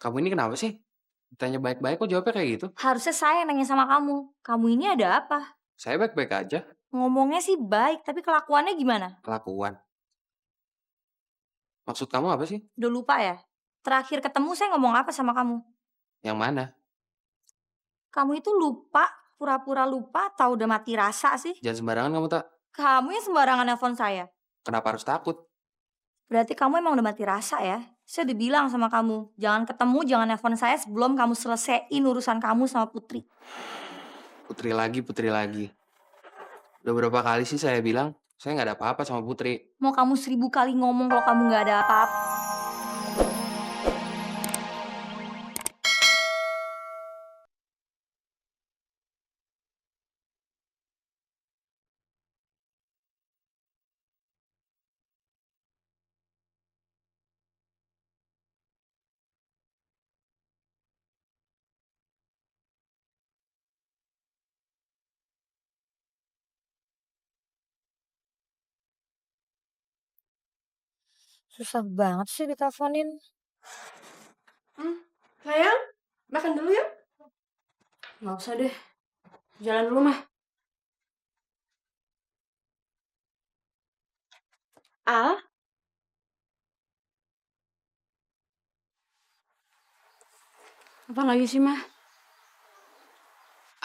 Kamu ini kenapa sih? Ditanya baik-baik kok jawabnya kayak gitu? Harusnya saya yang nanya sama kamu. Kamu ini ada apa? Saya baik-baik aja, Ngomongnya sih baik, tapi kelakuannya gimana? kelakuan. Maksud kamu apa sih? Udah lupa ya? Terakhir ketemu saya ngomong apa sama kamu? Yang mana? Kamu itu lupa, pura-pura lupa atau udah mati rasa sih? Jangan sembarangan kamu, Tak. Kamu yang sembarangan nelfon saya. Kenapa harus takut? Berarti kamu emang udah mati rasa ya? Saya udah bilang sama kamu, jangan ketemu, jangan nelfon saya sebelum kamu selesaiin urusan kamu sama Putri. Putri lagi, Putri lagi. Udah berapa kali sih saya bilang, saya nggak ada apa-apa sama Putri. Mau kamu 1000 kali ngomong kalau kamu nggak ada apa-apa. Susah banget sih diteleponin. Hmm, sayang, makan dulu yuk. Nggak usah deh, jalan dulu mah. Ah, Apa lagi sih mah?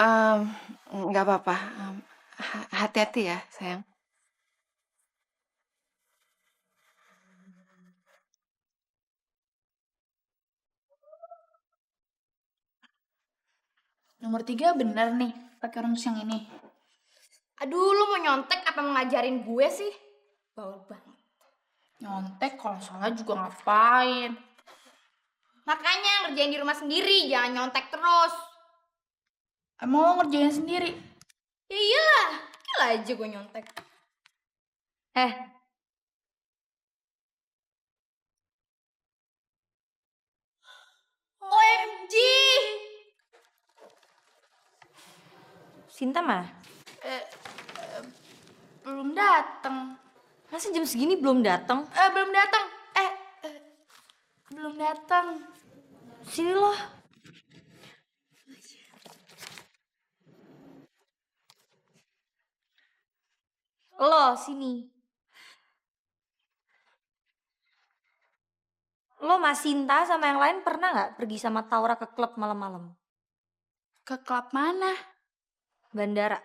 um, nggak apa-apa. Hati-hati ya, sayang. Nomor 3 bener nih, pakai rumus yang ini. Aduh, lu mau nyontek apa mau ngajarin gue sih? Baul banget. Nyontek kalau salah juga ngapain? Makanya ngerjain di rumah sendiri, jangan nyontek terus. Emang lo ngerjain sendiri? Ya iyalah, gila aja gue nyontek. Eh, OMG! Sinta mah? Belum datang. Masa jam segini belum datang? Belum datang. Belum datang. Sini loh. Lo sini. Lo Mas Sinta sama yang lain pernah nggak pergi sama Taura ke klub malam-malam? Ke klub mana? Bandara.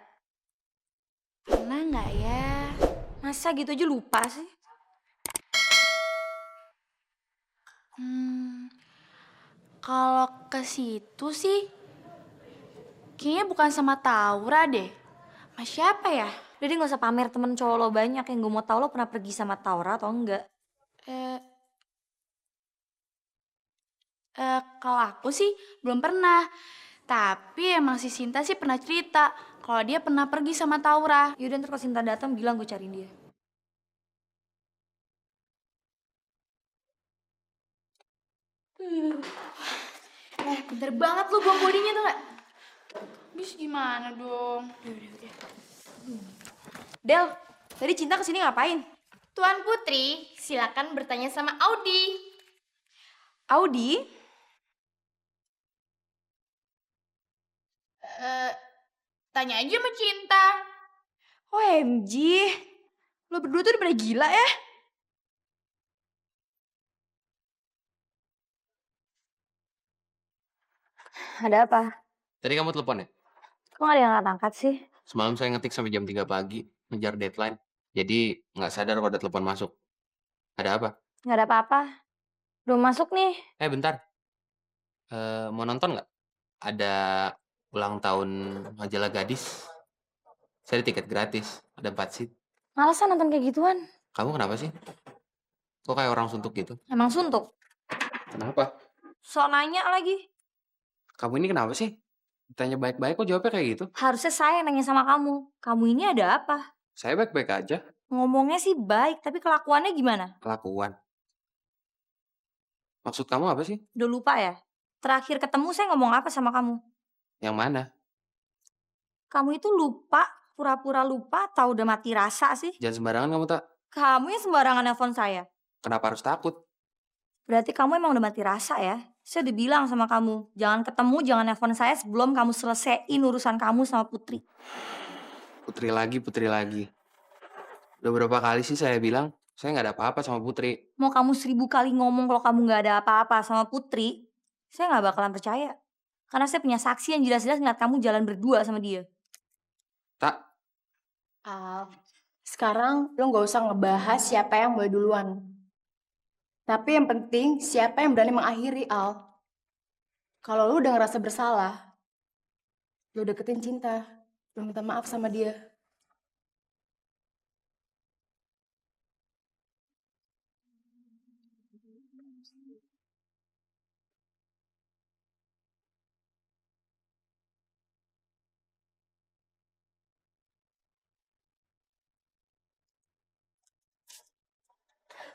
Pernah nggak ya? Masa gitu aja lupa sih? Kalau ke situ sih, kayaknya bukan sama Taura deh. Mas siapa ya? Jadi nggak usah pamer temen cowok lo banyak yang gue mau tahu lo pernah pergi sama Taura atau enggak. Eh, kalau aku sih belum pernah. Tapi emang si Sinta sih pernah cerita kalau dia pernah pergi sama Taura. Yaudah ntar kalau Sinta datang bilang gue cariin dia. Pinter banget lu buang bodinya tuh gak? Bis gimana dong? Del, tadi Cinta kesini ngapain? Tuan Putri, silakan bertanya sama Audi. Audi? Tanya aja sama Cinta. OMG, lo berdua tuh udah pada gila ya? Ada apa? Tadi kamu telepon ya? Kok gak ada yang angkat sih? Semalam saya ngetik sampai jam 3 pagi, ngejar deadline. Jadi nggak sadar kalau ada telepon masuk. Ada apa? Gak ada apa-apa. Belum masuk nih. Bentar. Mau nonton nggak? Ada ulang tahun majalah gadis. Saya ada tiket gratis, ada 4 seat. Malesan nonton kayak gituan. Kamu kenapa sih? Kok kayak orang suntuk gitu? Emang suntuk. Kenapa? So nanya lagi. Kamu ini kenapa sih? Ditanya baik-baik kok jawabnya kayak gitu? Harusnya saya yang nanya sama kamu. Kamu ini ada apa? Saya baik-baik aja, Ngomongnya sih baik, tapi kelakuannya gimana? kelakuan. Maksud kamu apa sih? Udah lupa ya? Terakhir ketemu saya ngomong apa sama kamu? Yang mana? Kamu itu lupa, pura-pura lupa atau udah mati rasa sih? Jangan sembarangan kamu, Tak. Kamu yang sembarangan nelfon saya. Kenapa harus takut? Berarti kamu emang udah mati rasa ya? Saya udah bilang sama kamu, jangan ketemu, jangan nelfon saya sebelum kamu selesaiin urusan kamu sama Putri. Putri lagi. Udah berapa kali sih saya bilang, saya nggak ada apa-apa sama Putri. Mau kamu 1000 kali ngomong kalau kamu gak ada apa-apa sama Putri, saya gak bakalan percaya. Karena saya punya saksi yang jelas-jelas ngeliat kamu jalan berdua sama dia. Tak, Al, sekarang lo gak usah ngebahas siapa yang mulai duluan. Tapi yang penting siapa yang berani mengakhiri, Al. Kalau lo udah ngerasa bersalah, lo deketin Cinta, lo minta maaf sama dia.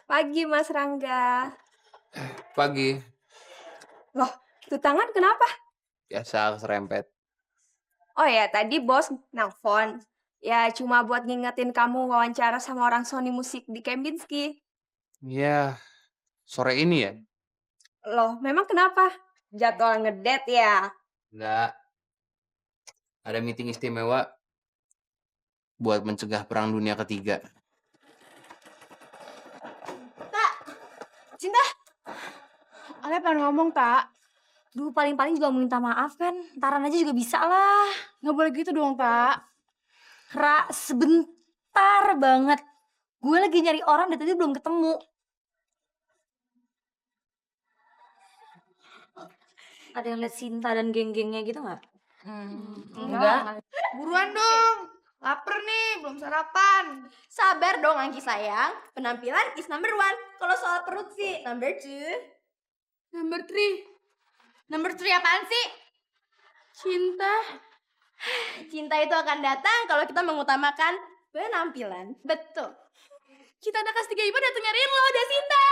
Pagi Mas Rangga. pagi. Loh, itu tangan kenapa? Biasa serempet. Oh ya, tadi bos nelfon. Ya, cuma buat ngingetin kamu wawancara sama orang Sony Musik di Kempinski. Ya, sore ini ya? Loh, memang kenapa? Jadwal ngedate ya? Nggak. Ada meeting istimewa buat mencegah perang dunia ketiga. Cinta? Ale pengen ngomong, tak? Duh, paling-paling juga mau minta maaf kan. Ntaran aja juga bisa lah. Nggak boleh gitu dong, tak? Ra, sebentar banget. Gue lagi nyari orang dari tadi belum ketemu. Ada yang liat Sinta dan geng-gengnya gitu gak? Enggak. Buruan dong, lapar nih, belum sarapan. Sabar dong, Angki sayang. Penampilan is number 1. Kalau soal perut sih, number 2. Number 3. Number 3 apaan sih? Cinta. Cinta itu akan datang kalau kita mengutamakan penampilan. Betul. Kita anak kelas 3 IPA datang nyariin lo, udah Cinta.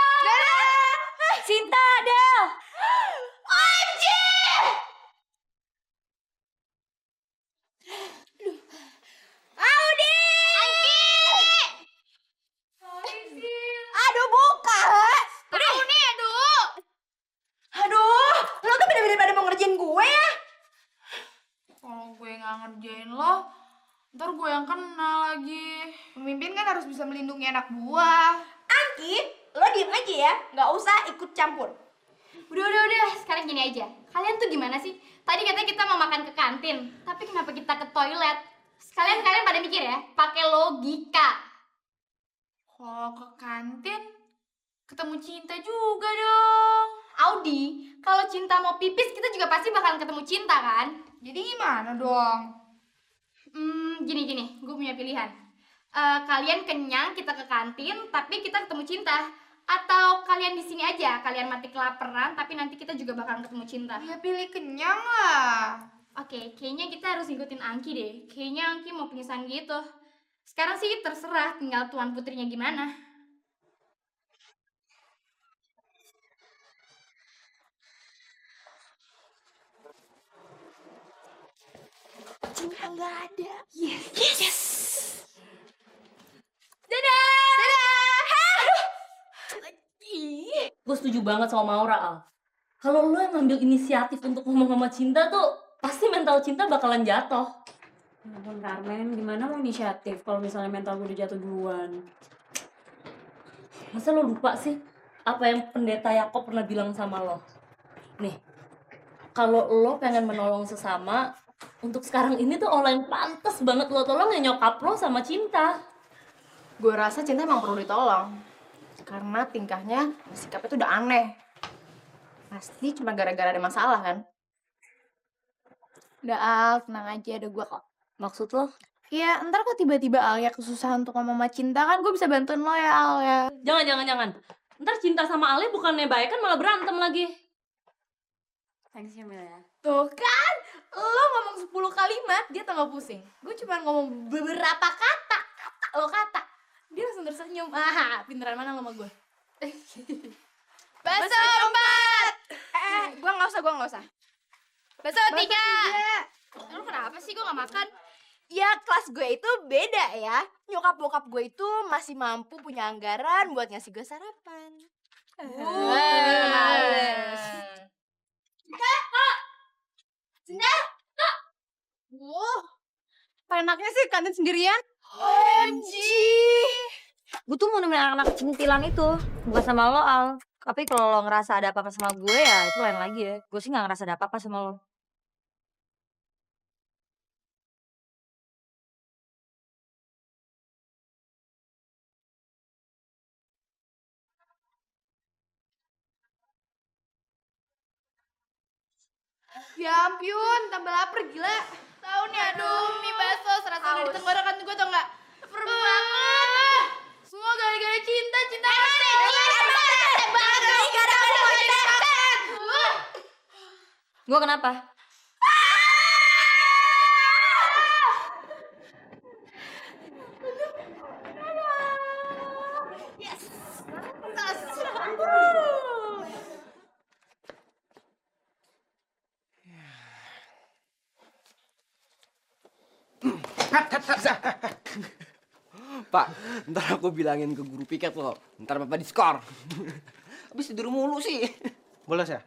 Sinta, Del! OMG! Audi! Angki! Aduh, buka! Tahu nih, aduh. Aduh, lo tuh bener-bener pada mau ngerjain gue ya? Kalau gue nggak ngerjain lo, ntar gue yang kena lagi. Pemimpin kan harus bisa melindungi anak buah. Angki, lo diem aja ya, nggak usah ikut campur. Udah, sekarang gini aja. Kalian tuh gimana sih? Tadi katanya kita mau makan ke kantin, tapi kenapa kita ke toilet? Kalian pada mikir ya, pakai logika. Kalau ke kantin, ketemu Cinta juga dong. Audi, kalau Cinta mau pipis, kita juga pasti bakalan ketemu Cinta kan? Jadi gimana dong? Gini, gue punya pilihan. Kalian kenyang, kita ke kantin, tapi kita ketemu Cinta. Atau kalian di sini aja, kalian mati kelaparan, tapi nanti kita juga bakalan ketemu Cinta. Ya pilih kenyang lah. Oke, kayaknya kita harus ngikutin Angki deh. Kayaknya Angki mau pingsan gitu. Sekarang sih terserah, tinggal Tuan Putrinya gimana. Cinta nggak ada. Gue setuju banget sama Maura, Al. Kalau lo yang ngambil inisiatif untuk ngomong sama Cinta tuh, pasti mental Cinta bakalan jatuh. Ya ampun Carmen, gimana mau inisiatif kalau misalnya mental gue udah jatuh duluan? Masa lo lupa sih apa yang pendeta Yakob pernah bilang sama lo? Nih, kalau lo pengen menolong sesama, untuk sekarang ini tuh orang yang pantas banget lo tolong ya nyokap lo sama Cinta. Gue rasa Cinta emang perlu ditolong. Karena tingkahnya, sikapnya tuh udah aneh. Pasti cuma gara-gara ada masalah kan? Udah Al, tenang aja, ada gue kok. Maksud lo? Iya, ntar kok tiba-tiba Alia kesusahan untuk ngomong sama Cinta kan gue bisa bantuin lo ya Al ya. Jangan. Ntar Cinta sama Ale bukannya baik kan malah berantem lagi. Thanks ya Mel ya. Tuh kan, lo ngomong 10 kalimat, dia tambah pusing. Gue cuma ngomong beberapa kata. Dia langsung tersenyum. Ah, pinteran mana lo sama gue? Bakso 4! Gue nggak usah. Bakso 3! Lu kenapa sih gue gak makan? Ya, kelas gue itu beda ya. Nyokap bokap gue itu masih mampu punya anggaran buat ngasih gue sarapan. Cinta. Apa enaknya sih kantin sendirian? OMG. Gue tuh mau nemenin anak-anak cintilan itu. Bukan sama lo, Al. Tapi kalau lo ngerasa ada apa-apa sama gue ya itu lain lagi ya. Gue sih gak ngerasa ada apa-apa sama lo. Ya ampun, tambah lapar gila. Tahu nih, aduh, mie bakso serasa udah di tenggorokan gue tau nggak? Lapar banget. Semua gara-gara cinta, cinta pasti. Gue kenapa? Pak, ntar aku bilangin ke guru piket loh. Ntar Bapak diskor. Habis tidur mulu sih. Bolos ya?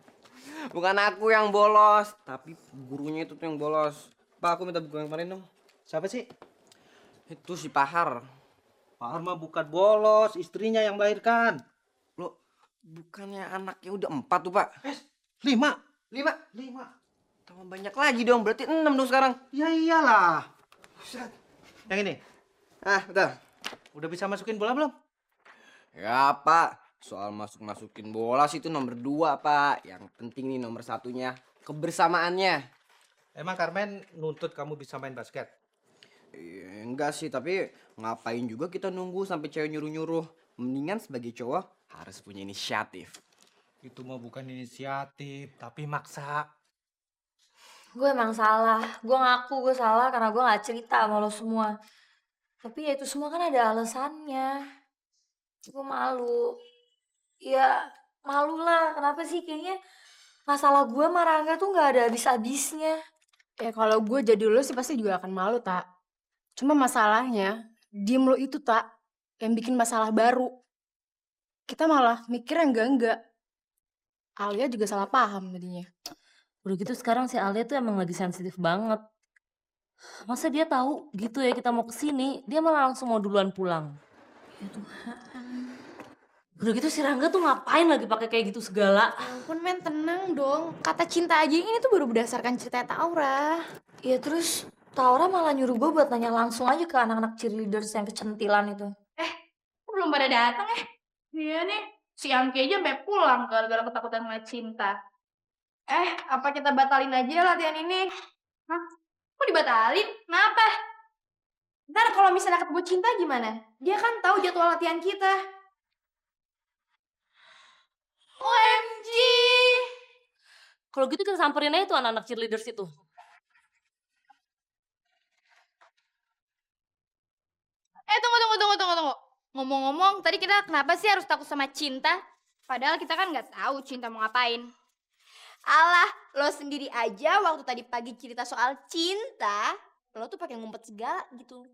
Bukan aku yang bolos, tapi gurunya itu tuh yang bolos. Pak, aku minta buku yang kemarin dong. Siapa sih? Itu si Pahar. Pak Arma bukan bolos, istrinya yang melahirkan. Loh, bukannya anaknya udah 4 tuh, Pak? 5. 5? Tambah banyak lagi dong, berarti 6 dong sekarang. Ya iyalah. Buset. Yang ini, Ah, betul. udah bisa masukin bola belum? Ya, Pak. Soal masukin bola sih itu nomor 2, Pak. Yang penting nih nomor 1-nya, kebersamaannya. Emang Carmen nuntut kamu bisa main basket? Enggak sih, tapi ngapain juga kita nunggu sampai cewek nyuruh-nyuruh. Mendingan sebagai cowok harus punya inisiatif. Itu mah bukan inisiatif, tapi maksa. Gue emang salah. Gue ngaku gue salah karena gue gak cerita sama lo semua. Tapi ya itu semua kan ada alasannya. Gue malu. Ya malu lah. Kenapa sih kayaknya masalah gue sama Rangga tuh gak ada habis-habisnya. Ya kalau gue jadi lo sih pasti juga akan malu, Tak. Cuma masalahnya, diem lo itu, Tak, yang bikin masalah baru. Kita malah mikir yang enggak-enggak. Alia juga salah paham tadinya. Udah gitu sekarang si Alia tuh emang lagi sensitif banget. Masa dia tahu gitu ya kita mau kesini, dia malah langsung mau duluan pulang. Ya Tuhan. Udah gitu si Rangga tuh ngapain lagi pakai kayak gitu segala? Ya ampun men, tenang dong. Kata cinta aja ini tuh baru berdasarkan cerita Taura. Ya terus Taura malah nyuruh gue buat nanya langsung aja ke anak-anak cheerleaders yang kecentilan itu. Kok belum pada datang ya? Iya nih, si Angki aja sampai pulang gara-gara ketakutan ngeliat cinta. Apa kita batalin aja latihan ini? Hah? Kok dibatalin? Kenapa? Ntar kalau misalnya ketemu cinta gimana? Dia kan tahu jadwal latihan kita. OMG! Kalau gitu kita samperin aja tuh anak-anak cheerleaders itu. Tunggu. Ngomong-ngomong, tadi kita kenapa sih harus takut sama cinta? Padahal kita kan nggak tahu cinta mau ngapain. Alah, lo sendiri aja waktu tadi pagi cerita soal cinta, lo tuh pakai ngumpet segala gitu.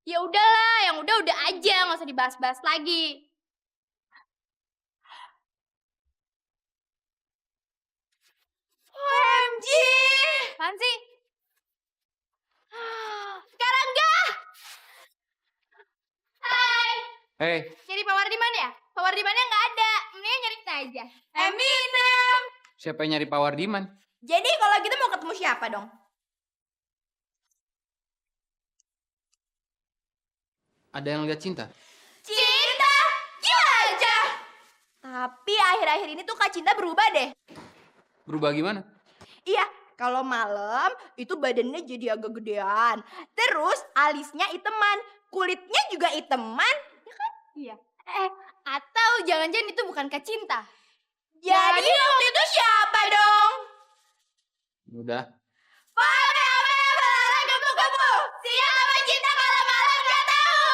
Ya udahlah, yang udah aja, nggak usah dibahas-bahas lagi. OMG! Apaan sih? Sekarang enggak! Hai, Hei, nyari Pak Wardiman ya? Pak Wardimannya nggak ada, mendingan nyari kita aja. Eminem! Siapa yang nyari Pak Wardiman? Jadi kalau gitu mau ketemu siapa dong? Ada yang lihat cinta? Cinta! Gila aja! Tapi akhir-akhir ini tuh Kak Cinta berubah deh. Berubah gimana? Iya, kalau malam itu badannya jadi agak gedean. Terus alisnya iteman, kulitnya juga iteman. Ya kan? Iya. Atau jangan-jangan itu bukan Kak Cinta? Jadi waktu itu siapa dong? Udah. Gebu-gebu. Siapa cinta malam-malam gak tahu?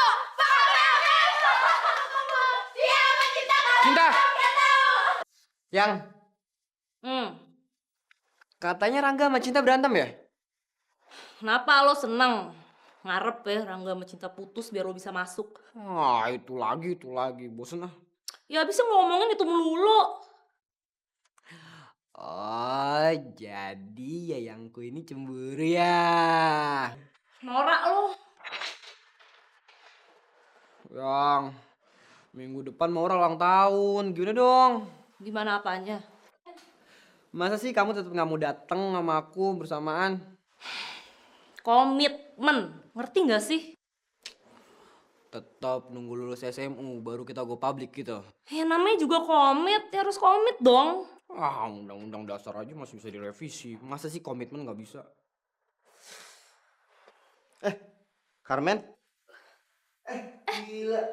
Siapa cinta Cinta! gak tahu? Yang Hmm, katanya Rangga sama Cinta berantem ya? kenapa lo seneng? Ngarep ya Rangga sama Cinta putus biar lo bisa masuk. Wah, itu lagi. Bosen ah. Ya bisa ngomongin itu melulu. Oh, jadi yayangku ini cemburu ya. Norak lo. Yang minggu depan mau ulang tahun, gimana dong? Gimana apanya? Masa sih kamu tetap nggak mau datang sama aku bersamaan? Komitmen, ngerti nggak sih? Tetap nunggu lulus SMU baru kita go public gitu. Ya namanya juga komit, ya harus komit dong. Ah, undang-undang dasar aja masih bisa direvisi. Masa sih komitmen nggak bisa? Carmen? Gila.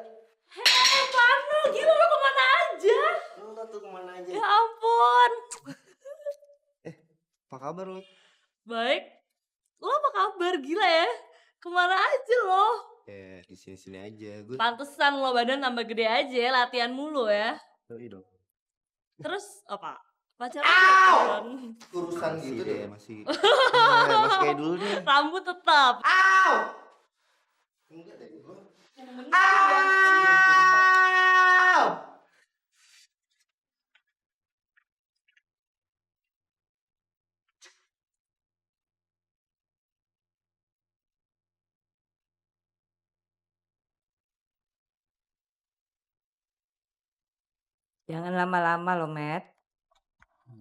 Vano, gila lo kemana aja? Lo tuh kemana aja? Ya ampun. Apa kabar lo? Baik. Lo apa kabar? Gila ya. Kemana aja lo? Di sini-sini aja. Gue Pantesan lo badan tambah gede aja, latihan mulu ya. doi dong. Terus apa? Pacaran? Urusan gitu deh masih. Masih kayak dulu deh. Rambut tetap. Enggak deh gue. Jangan lama-lama loh, Matt.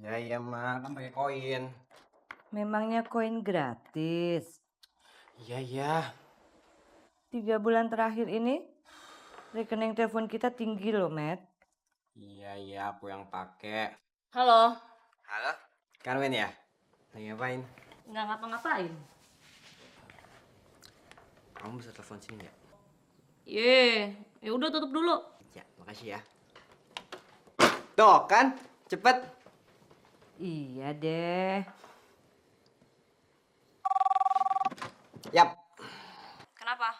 Ya mah kan pakai koin. Memangnya koin gratis. Iya. 3 bulan terakhir ini rekening telepon kita tinggi loh, Matt. Iya aku yang pakai. Halo. Halo? Carmen ya? Lagi ngapain? Nggak ngapa-ngapain. Kamu bisa telepon sini nggak? Ya udah tutup dulu. Ya, makasih ya. Tuh kan, cepet. Iya deh. Yap. Kenapa?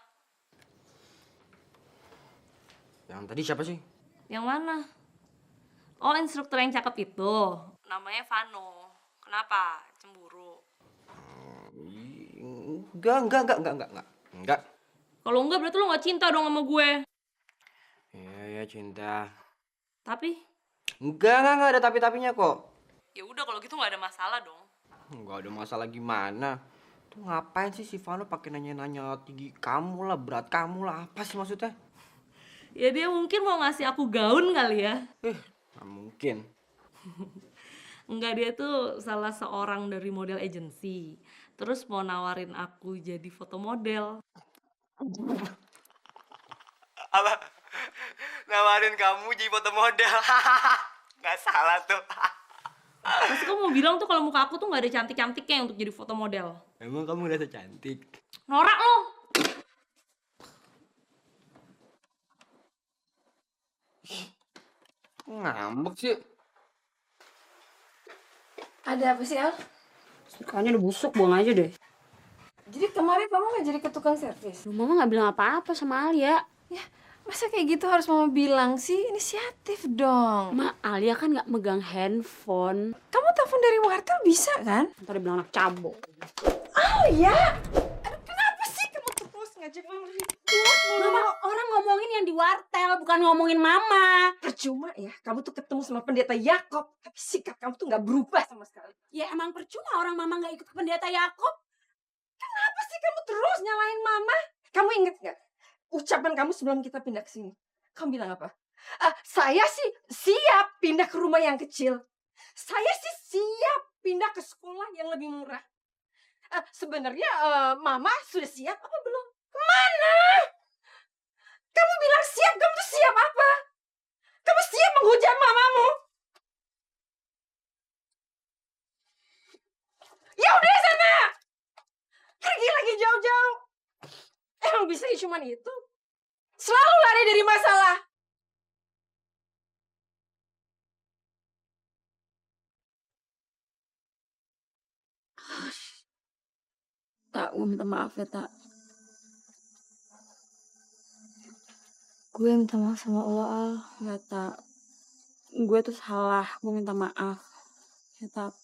Yang tadi siapa sih? Yang mana? Oh, instruktur yang cakep itu. Namanya Vano. Kenapa? Cemburu. Enggak. Kalau enggak berarti lo nggak cinta dong sama gue. Iya cinta. Tapi? Enggak ada tapi-tapinya kok. Ya udah kalau gitu nggak ada masalah dong. Enggak ada masalah gimana. Tuh ngapain sih si Vano pakai nanya-nanya tinggi kamu lah, berat kamu lah, apa sih maksudnya? Ya dia mungkin mau ngasih aku gaun kali ya. Nggak mungkin. Enggak, dia tuh salah seorang dari model agency. Terus mau nawarin aku jadi foto model. Apa? Nawarin kamu jadi foto model. Nggak salah tuh. Terus kamu mau bilang tuh kalau muka aku tuh nggak ada cantik-cantiknya untuk jadi foto model. Emang kamu udah cantik? Norak lo. Ngambek sih. Ada apa sih, Al? Kayaknya udah busuk, buang aja deh. Jadi kemarin Mama nggak jadi ke tukang servis? Mama nggak bilang apa-apa sama Alia. Ya, masa kayak gitu harus Mama bilang sih? Inisiatif dong. Alia kan nggak megang handphone. Kamu telepon dari wartel bisa kan? Ntar dia bilang anak cabok. Alia! Aduh, kenapa sih kamu terus ngajak Mama ribut mulu? Mama, orang ngomongin yang di wartel, bukan ngomongin Mama. Percuma ya, kamu tuh ketemu sama pendeta Yakob, tapi sikap kamu tuh nggak berubah sama sekali. Ya emang percuma orang Mama nggak ikut ke pendeta Yakob. Kenapa sih kamu terus nyalain Mama? Kamu inget nggak ucapan kamu sebelum kita pindah ke sini? Kamu bilang apa? Saya sih siap pindah ke rumah yang kecil. Saya sih siap pindah ke sekolah yang lebih murah. Sebenarnya Mama sudah siap apa belum? Mana? Kamu bilang siap, kamu tuh siap apa? Kamu siap menghujat mamamu? Ya udah sana. Pergi lagi jauh-jauh. Emang bisa cuman itu? Selalu lari dari masalah. Tak, gue minta maaf ya, Tak. Gue minta maaf sama lo, Al. Ya, Tak. Gue tuh salah, gue minta maaf. Ya, Tak.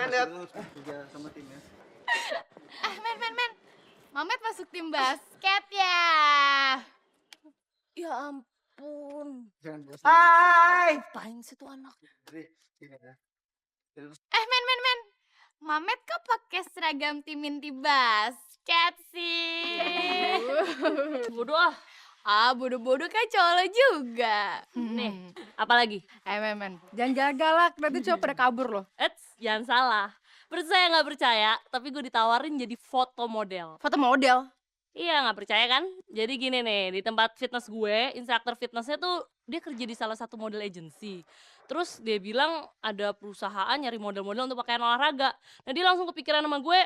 Kan lihat. Kerja sama tim ya. Men. Mamet masuk tim basket ya. Ya ampun. Jangan bosan. Hai. Ngapain sih tuh anak? Terus. Men. Mamet kok pakai seragam tim inti basket sih? Bodoh ah. Bodoh-bodoh kan cowok lo juga. Nih, apalagi? Men. Jangan galak, nanti cowok pada kabur loh. Jangan salah. Percaya nggak percaya, tapi gue ditawarin jadi foto model. Foto model? Iya, nggak percaya kan? Jadi gini nih, di tempat fitness gue, instruktur fitnessnya tuh dia kerja di salah satu model agency. Terus dia bilang ada perusahaan nyari model-model untuk pakaian olahraga. Nah dia langsung kepikiran sama gue,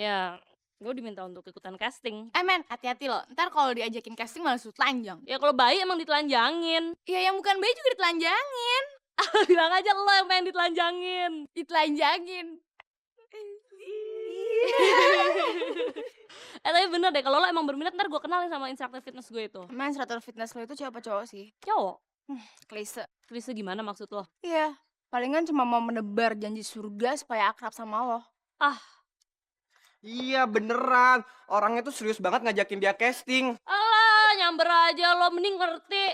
ya gue diminta untuk ikutan casting. Men, hati-hati loh. Ntar kalau diajakin casting malah sudut telanjang. Ya kalau bayi emang ditelanjangin. Ya yang bukan bayi juga ditelanjangin. Bilang aja lo yang pengen ditelanjangin. Ditelanjangin. Tapi bener deh, kalau lo emang berminat ntar gue kenalin sama instruktur fitness gue itu. Emang instruktur fitness lo itu cewek apa cowok sih? Cowok. Klise. Klise gimana maksud lo? Iya, palingan cuma mau menebar janji surga supaya akrab sama lo. Iya beneran, orangnya tuh serius banget ngajakin dia casting. Alah, nyamber aja lo, mending ngerti.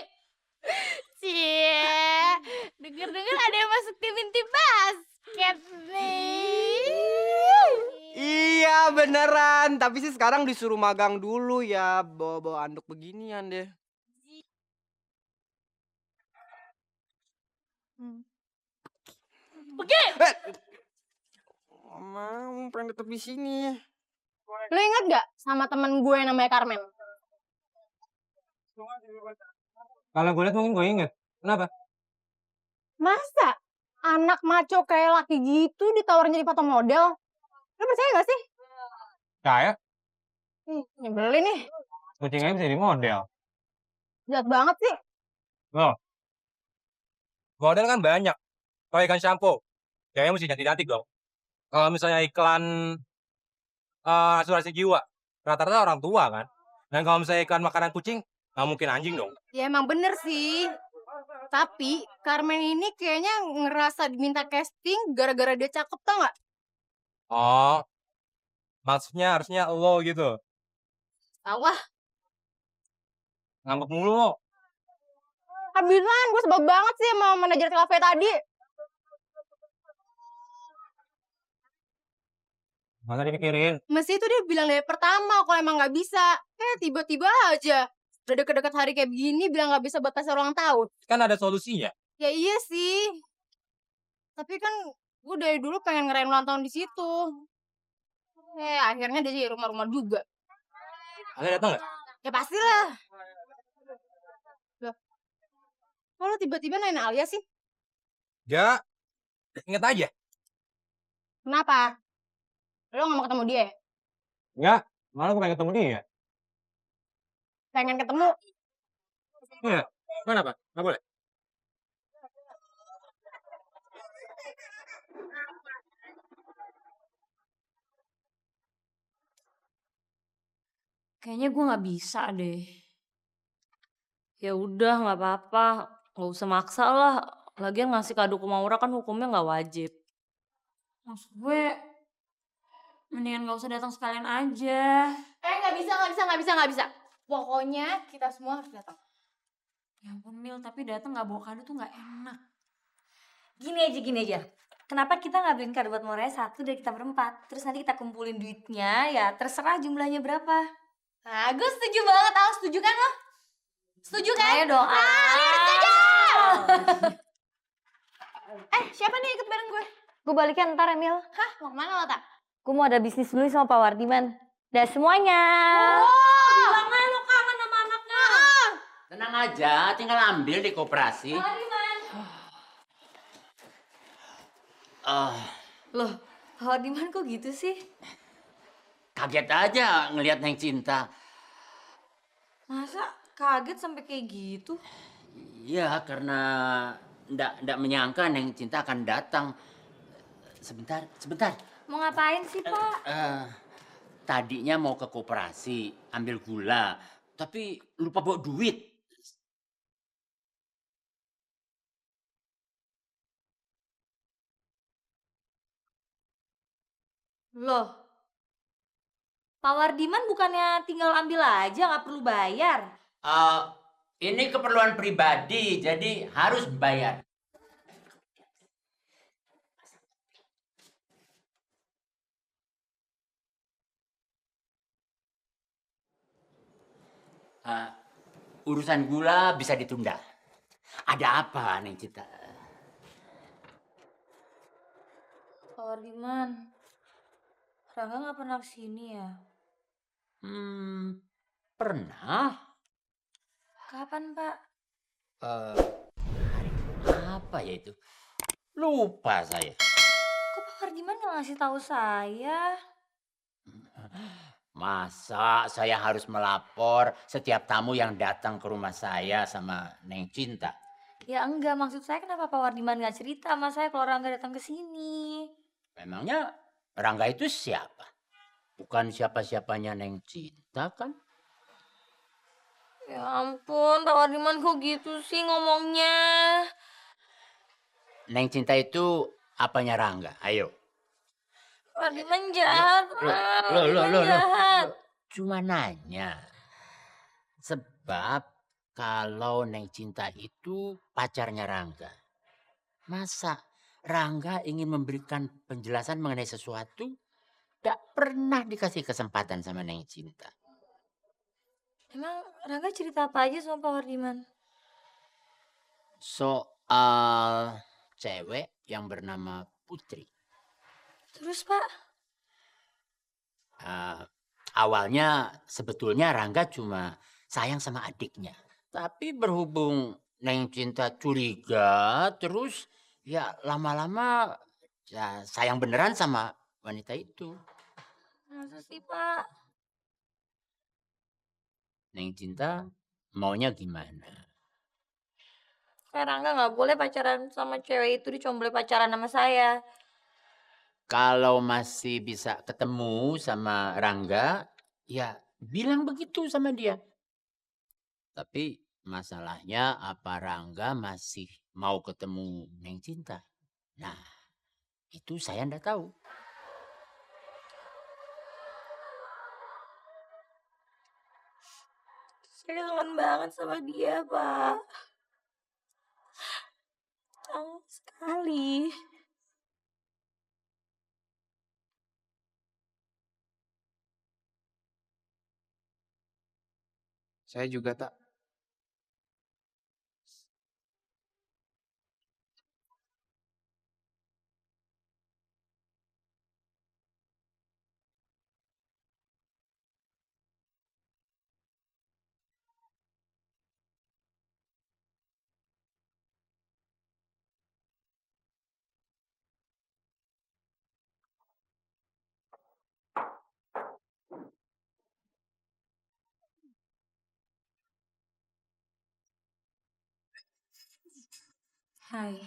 Cie, denger-denger ada yang masuk tim inti basket nih. Iya beneran, tapi sih sekarang disuruh magang dulu ya, bawa-bawa anduk beginian deh. Pergi! Mau pengen tetap di sini. Lo inget gak sama temen gue yang namanya Carmen? Kalau gue liat mungkin gue inget. Kenapa? Masa anak maco kayak laki gitu ditawarin jadi foto model? Lo percaya gak sih? Kayak Nyebelin nih. kucing aja bisa jadi model. Jahat banget sih. Loh. Model kan banyak. Kalau ikan shampoo, kayaknya mesti cantik-cantik dong. Kalau misalnya iklan asuransi jiwa, rata-rata orang tua kan. Dan kalau misalnya iklan makanan kucing, nggak mungkin anjing dong. Ya emang bener sih. Tapi Carmen ini kayaknya ngerasa diminta casting gara-gara dia cakep, tau gak? Oh, maksudnya harusnya lo gitu. Tau lah. Ngambek mulu lo. Habisan, gue sebel banget sih sama manajer kafe tadi. Masa dipikirin? Mesti itu dia bilang dari pertama kalau emang gak bisa. Tiba-tiba aja. Udah deket-deket hari kayak begini bilang gak bisa buat pas ulang tahun. Kan ada solusinya. Ya iya sih. Tapi kan gue dari dulu pengen ngerayain ulang tahun di situ. Akhirnya dia jadi rumah-rumah juga. Alia datang nggak? Ya pastilah. Loh. Kalau tiba-tiba nanyain Alia sih? Ya, inget aja. Kenapa? Lo gak mau ketemu dia ya? Enggak, malah gue pengen ketemu dia. Pengen ketemu? Iya, kenapa? Nggak boleh? Kayaknya gue nggak bisa deh. Ya udah, nggak apa-apa. Nggak usah maksa lah. Lagian ngasih kado ke Maura kan hukumnya nggak wajib. Maksud gue, mendingan gak usah datang sekalian aja. Gak bisa. Pokoknya kita semua harus datang. Ya ampun Mil, tapi datang gak bawa kado tuh gak enak. Gini aja. Kenapa kita nggak beliin kado buat Moraya satu dari kita berempat? Terus nanti kita kumpulin duitnya, ya terserah jumlahnya berapa. Nah, gue setuju banget, Al. Setuju kan lo? Setuju kan? Ayo dong, Alia setuju! Siapa nih ikut bareng gue? Gue balikan ntar Emil. Hah? Mau kemana lo, Tak? Gue mau ada bisnis dulu sama Pak Wardiman. Dah semuanya. Bilang aja lo kangen sama anaknya. Tenang aja, tinggal ambil di koperasi. Loh, Pak Wardiman kok gitu sih? Kaget aja ngelihat Neng Cinta. Masa kaget sampai kayak gitu? Iya, karena ndak menyangka Neng Cinta akan datang. Sebentar. Mau ngapain sih, Pak? Tadinya mau ke koperasi, ambil gula. Tapi lupa bawa duit. Loh, Pak Wardiman bukannya tinggal ambil aja, nggak perlu bayar? Eh, ini keperluan pribadi, jadi harus bayar. Eh, urusan gula bisa ditunda. Ada apa, Neng Cinta? Pak Wardiman, Rangga nggak pernah kesini ya? Pernah? Kapan, Pak? Apa ya itu? Lupa saya. Kok Pak Wardiman nggak ngasih tahu saya? Masa saya harus melapor setiap tamu yang datang ke rumah saya sama Neng Cinta? Ya enggak, maksud saya kenapa Pak Wardiman nggak cerita sama saya kalau Rangga datang ke sini? Memangnya Rangga itu siapa? Bukan siapa-siapanya Neng Cinta kan? Ya ampun, Pak Wardiman kok gitu sih ngomongnya? Neng Cinta itu apanya Rangga? Ayo. Pak Wardiman jahat, Pak. Loh. Wardiman jahat. Cuma nanya. Sebab kalau Neng Cinta itu pacarnya Rangga. Masa Rangga ingin memberikan penjelasan mengenai sesuatu, gak pernah dikasih kesempatan sama Neng Cinta. Emang Rangga cerita apa aja sama Pak Wardiman? Soal cewek yang bernama Putri. Terus Pak? Awalnya sebetulnya Rangga cuma sayang sama adiknya. Tapi berhubung Neng Cinta curiga, terus ya lama-lama ya sayang beneran sama wanita itu. Masa sih Pak? Neng Cinta maunya gimana? Kayak Rangga nggak boleh pacaran sama cewek itu, dia cuma boleh pacaran sama saya. Kalau masih bisa ketemu sama Rangga, ya bilang begitu sama dia. Tapi masalahnya apa Rangga masih mau ketemu Neng Cinta? Nah, itu saya ndak tahu. Saya kangen banget sama dia, Pak. Kangen sekali. Saya juga tak. Hai.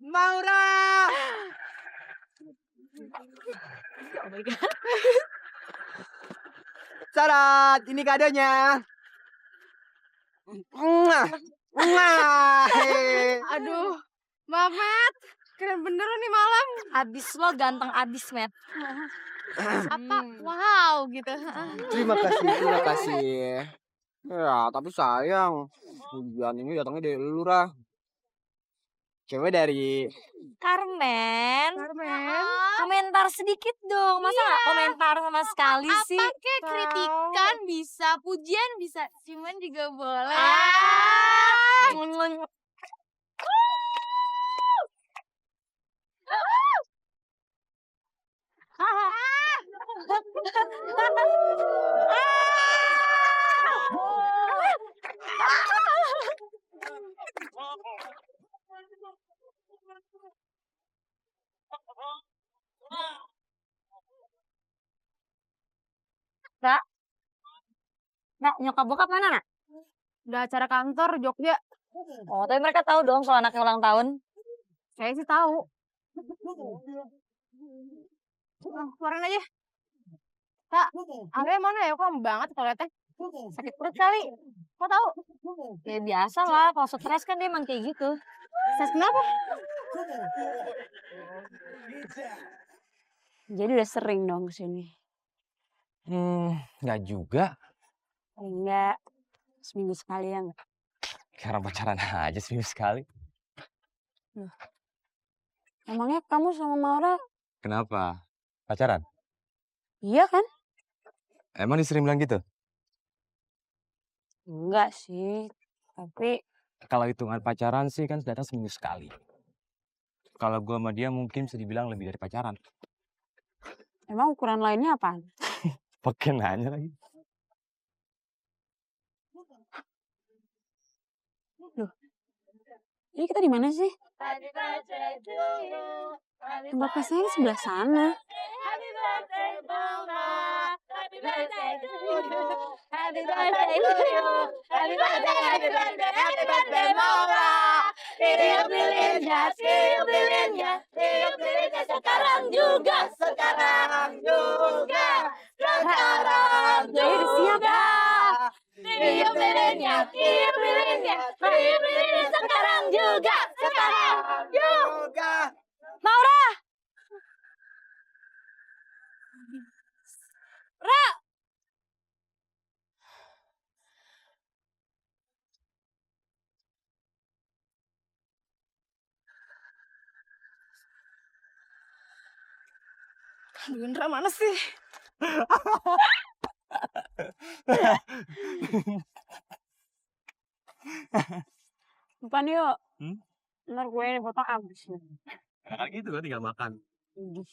Maura! Oh my God. Sarat, ini kadonya. Mwah! Mwah! Aduh, Mamet, keren bener nih malam. Abis lo ganteng abis, Met. Apa? Wow, gitu. Terima kasih. Ya, tapi sayang, hujan ini datangnya dari lu, Rah. Cewek dari Carmen. Komentar sedikit dong. Masa nggak komentar sama sekali sih? Apa kek kritikan bisa, pujian bisa, cuman juga boleh. Kak, nyokap bokap mana nak? Udah acara kantor Jogja. Oh, tapi mereka tahu dong kalau anaknya ulang tahun. Saya sih tahu. Keluarin aja. Kak, Arya mana ya? Kok lama banget toiletnya? Sakit perut kali. Kok tahu? Ya biasa lah, kalau stres kan dia emang kayak gitu. Stres kenapa? Jadi udah sering dong kesini. Nggak juga. Enggak, seminggu sekali ya nggak? Karena pacaran aja seminggu sekali. Loh. Emangnya kamu sama Maura? Kenapa? Pacaran? Iya kan? Emang sering bilang gitu? Enggak sih, tapi Kalau hitungan pacaran sih kan datang seminggu sekali. Kalau gua sama dia mungkin bisa dibilang lebih dari pacaran. emang ukuran lainnya apaan? Pakai nanya lagi. Loh, ini kita di mana sih? Tempat pestanya di sebelah sana. Happy birthday, Mama. Happy birthday to you. Happy birthday to you. Happy birthday, happy birthday, happy birthday, Mama. Tiup lilinnya, tiup lilinnya, tiup lilinnya sekarang juga, sekarang juga, sekarang juga. Tiup lilinnya, tiup lilinnya, tiup lilinnya sekarang juga, sekarang juga. Maura! Ra! Indra mana sih? Depan yuk. Hmm? Ntar gue ini foto habis. Nah, gitu kan tinggal makan. Idih.